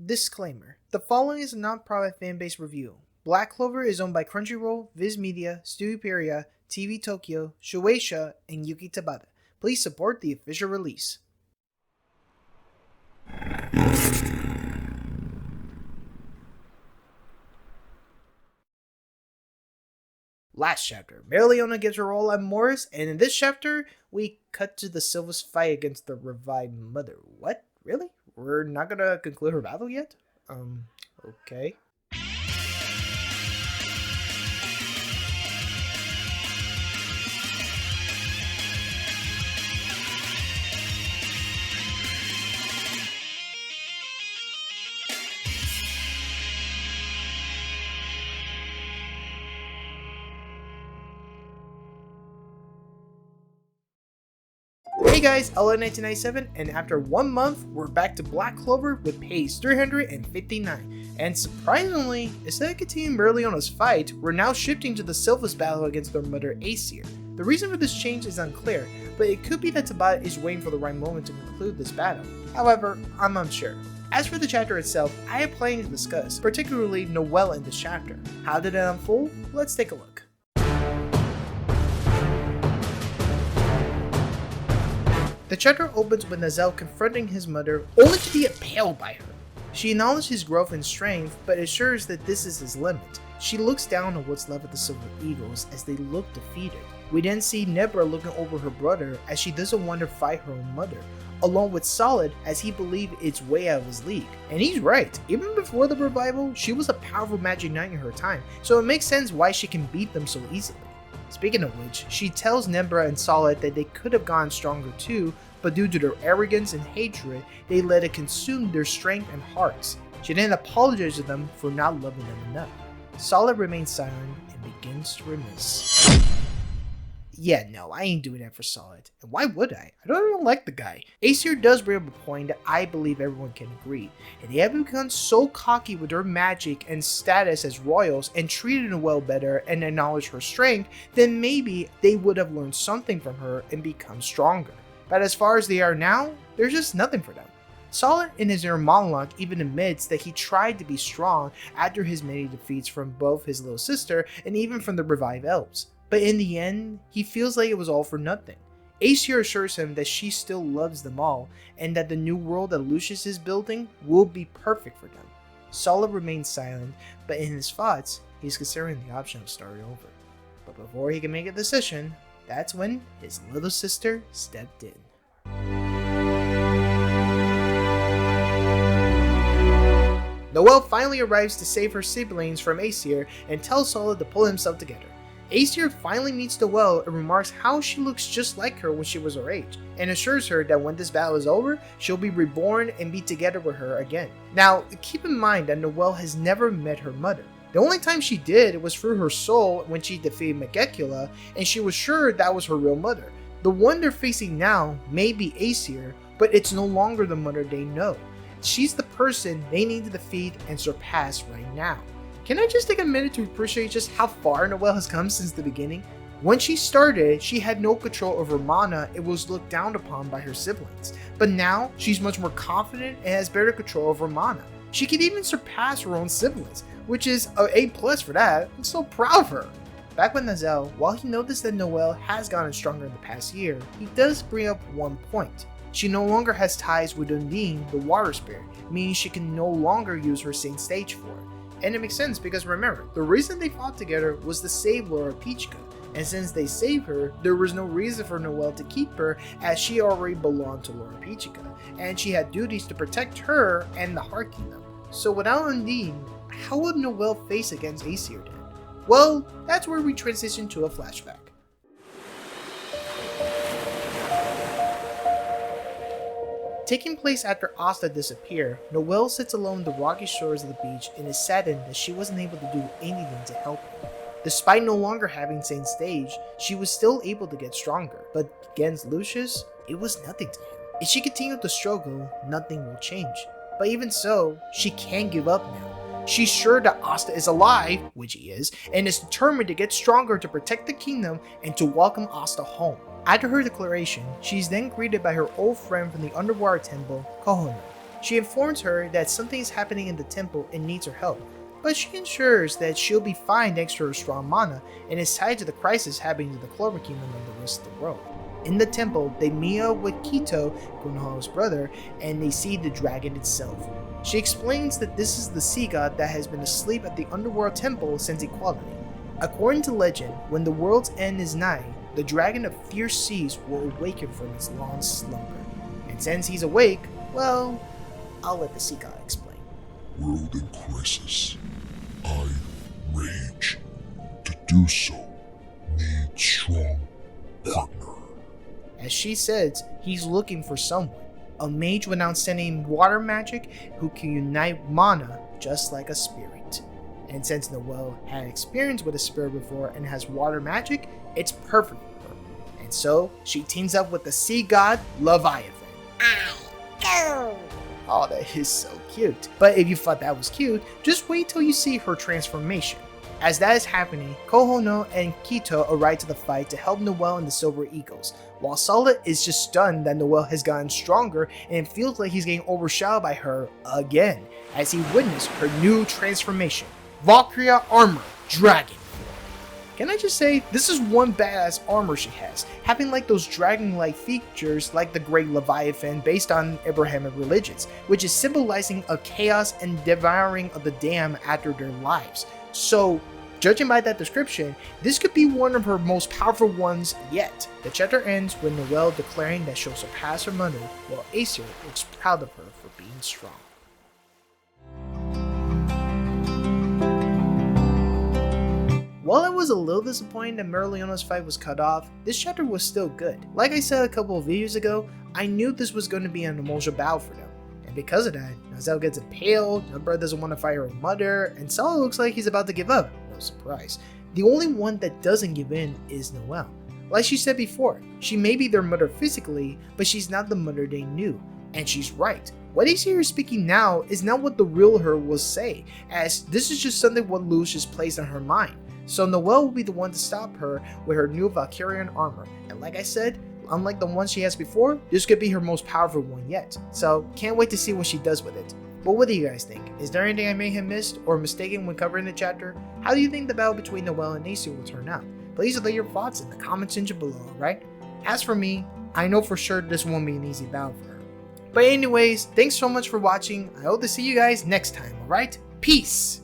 Disclaimer: the following is a non-profit fan-based review. Black Clover is owned by Crunchyroll, Viz Media, Studio Pieria, TV Tokyo, Shueisha, and Yuki Tabata. Please support the official release. Last chapter, Marileona gives her role at Morris, and in this chapter, we cut to the Silva's fight against the revived mother. What? Really? We're not gonna conclude her battle yet? Okay. Hey guys, LA1997, and after 1 month, we're back to Black Clover with page 359. And surprisingly, instead of continuing Marileona's fight, we're now shifting to the Silva's battle against their mother Acier. The reason for this change is unclear, but it could be that Tabata is waiting for the right moment to conclude this battle. However, I'm unsure. As for the chapter itself, I have plenty to discuss, particularly Noelle in this chapter. How did it unfold? Let's take a look. The chapter opens with Noelle confronting his mother, only to be impaled by her. She acknowledges his growth and strength, but assures that this is his limit. She looks down on what's left of the Silver Eagles as they look defeated. We then see Nebra looking over her brother as she doesn't want to fight her own mother, along with Solid as he believes it's way out of his league. And he's right, even before the revival, she was a powerful magic knight in her time, so it makes sense why she can beat them so easily. Speaking of which, she tells Nebra and Solid that they could have gotten stronger too, but due to their arrogance and hatred, they let it consume their strength and hearts. She then apologizes to them for not loving them enough. Solid remains silent and begins to reminisce. Yeah, no, I ain't doing that for Solid. And why would I? I don't even like the guy. Acier does bring up a point that I believe everyone can agree. And they have become so cocky with their magic and status as royals and treated Noelle better and acknowledged her strength, then maybe they would have learned something from her and become stronger. But as far as they are now, there's just nothing for them. Solid in his inner monologue even admits that he tried to be strong after his many defeats from both his little sister and even from the revived elves. But in the end, he feels like it was all for nothing. Acier assures him that she still loves them all, and that the new world that Lucius is building will be perfect for them. Solid remains silent, but in his thoughts, he's considering the option of starting over. But before he can make a decision, that's when his little sister stepped in. Noelle finally arrives to save her siblings from Acier and tells Solid to pull himself together. Acier finally meets Noelle and remarks how she looks just like her when she was her age, and assures her that when this battle is over, she'll be reborn and be together with her again. Now, keep in mind that Noelle has never met her mother. The only time she did was through her soul when she defeated Megecula, and she was sure that was her real mother. The one they're facing now may be Acier, but it's no longer the mother they know. She's the person they need to defeat and surpass right now. Can I just take a minute to appreciate just how far Noelle has come since the beginning? When she started, she had no control over mana and was looked down upon by her siblings. But now, she's much more confident and has better control over mana. She can even surpass her own siblings, which is an A+ for that. I'm so proud of her. Back with Noelle, while he noticed that Noelle has gotten stronger in the past year, he does bring up one point. She no longer has ties with Undine, the water spirit, meaning she can no longer use her same stage form. And it makes sense because remember, the reason they fought together was to save Laura Peachka, and since they saved her, there was no reason for Noelle to keep her as she already belonged to Laura Peachka, and she had duties to protect her and the Heart Kingdom. So without Undine, how would Noelle face against Acier then? Well, that's where we transition to a flashback. Taking place after Asta disappeared, Noelle sits alone on the rocky shores of the beach and is saddened that she wasn't able to do anything to help him. Despite no longer having same stage, she was still able to get stronger, but against Lucius, it was nothing to him. If she continued to struggle, nothing will change. But even so, she can't give up now. She's sure that Asta is alive, which he is, and is determined to get stronger to protect the kingdom and to welcome Asta home. After her declaration, she's then greeted by her old friend from the underwater temple, Kohono. She informs her that something is happening in the temple and needs her help, but she ensures that she'll be fine thanks to her strong mana and is tied to the crisis happening to the Clover Kingdom and the rest of the world. In the temple, they meet up with Kito, Konoha's brother, and they see the dragon itself. She explains that this is the sea god that has been asleep at the underworld temple since equality. According to legend, when the world's end is nigh, the dragon of fierce seas will awaken from its long slumber. And since he's awake, well, I'll let the sea god explain. World in crisis. I rage. To do so, need strong partner. As she says, he's looking for someone, a mage with outstanding water magic who can unite mana just like a spirit. And since Noelle had experience with a spirit before and has water magic, it's perfect for her. And so, she teams up with the sea god, Leviathan. Oh, that is so cute. But if you thought that was cute, just wait till you see her transformation. As that is happening, Kohono and Kito arrive to the fight to help Noelle and the Silver Eagles, while Solid is just stunned that Noelle has gotten stronger and it feels like he's getting overshadowed by her again, as he witnessed her new transformation, Valkyrie armor, dragon. Can I just say, this is one badass armor she has, having like those dragon-like features like the Great Leviathan based on Abrahamic religions, which is symbolizing a chaos and devouring of the damned after their lives. So, judging by that description, this could be one of her most powerful ones yet. The chapter ends with Noelle declaring that she'll surpass her mother, while Acier looks proud of her for being strong. While I was a little disappointed that Merliona's fight was cut off, this chapter was still good. Like I said a couple of videos ago, I knew this was going to be an emotional battle for them. And because of that, Noelle gets impaled, Umbra doesn't want to fight her mother, and Saul looks like he's about to give up. No surprise. The only one that doesn't give in is Noelle. Like she said before, she may be their mother physically, but she's not the mother they knew. And she's right. What Acier is speaking now is not what the real her will say, as this is just something what Luz just placed on her mind. So Noelle will be the one to stop her with her new Valkyrian armor, and like I said, unlike the one she has before, this could be her most powerful one yet. So can't wait to see what she does with it. But what do you guys think? Is there anything I may have missed or mistaken when covering the chapter? How do you think the battle between Noelle and Acier will turn out? Please leave your thoughts in the comment section below, alright? As for me, I know for sure this won't be an easy battle for her. But anyways, thanks so much for watching. I hope to see you guys next time, alright? Peace!